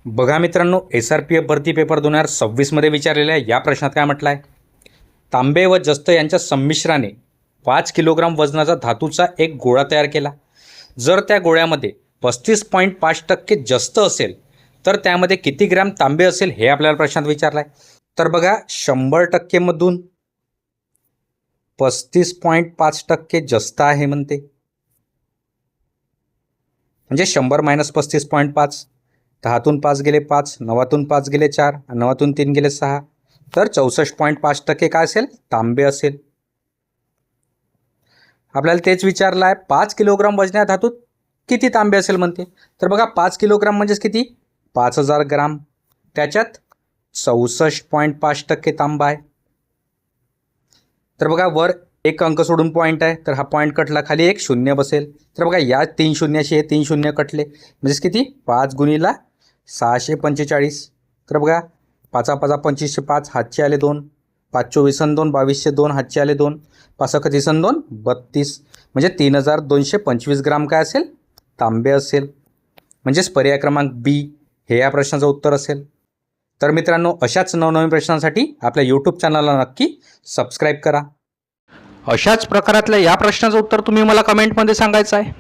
बघा मित्रांनो, SRPF भरती पेपर 2026मध्ये विचारलेल्या या प्रश्नात काय म्हटलं आहे? तांबे व जस्त यांच्या संमिश्राने 5 किलोग्राम वजनाचा धातूचा एक गोळा तयार केला. जर त्या गोळ्यामध्ये 35.5% जस्त असेल तर त्यामध्ये किती ग्रॅम तांबे असेल हे आपल्याला प्रश्नात विचारलं आहे. तर बघा, 100% मधून 35.5% जस्त आहे म्हणते, म्हणजे 100 - 35.5. 10तून 5 गेले 5, 9तून 5 गेले 4, 9तून 3 गेले 6, तर 64.5% काय असेल? तांबे असेल. आपल्याला तेच विचारलं आहे, 5 किलोग्राम वजन्या धातूत किती तांबे असेल म्हणते. तर बघा, 5 किलोग्राम म्हणजेच किती? 5000 ग्राम. त्याच्यात 64.5% तांबा आहे. तर बघा, वर एक अंक सोडून पॉईंट आहे, तर हा पॉईंट कटला, खाली एक शून्य बसेल. तर बघा, या 3 शून्याशी हे 3 शून्य कटले, म्हणजेच किती? 5 गुणिला 645. तर बघा, 5 5 25 5, हातचे आले 2, 5 24 2, 22 2, हातचे आले 2, 5 31 2, 32, म्हणजे 3225 ग्राम काय असेल? तांबे असेल. म्हणजेच पर्याय क्रमांक बी हे या प्रश्नाचं उत्तर असेल. तर मित्रांनो, अशाच नवनवीन प्रश्नांसाठी आपल्या यूट्यूब चॅनलला नक्की सबस्क्राईब करा. अशाच प्रकारातल्या या प्रश्नाचं उत्तर तुम्ही मला कमेंटमध्ये सांगायचं आहे.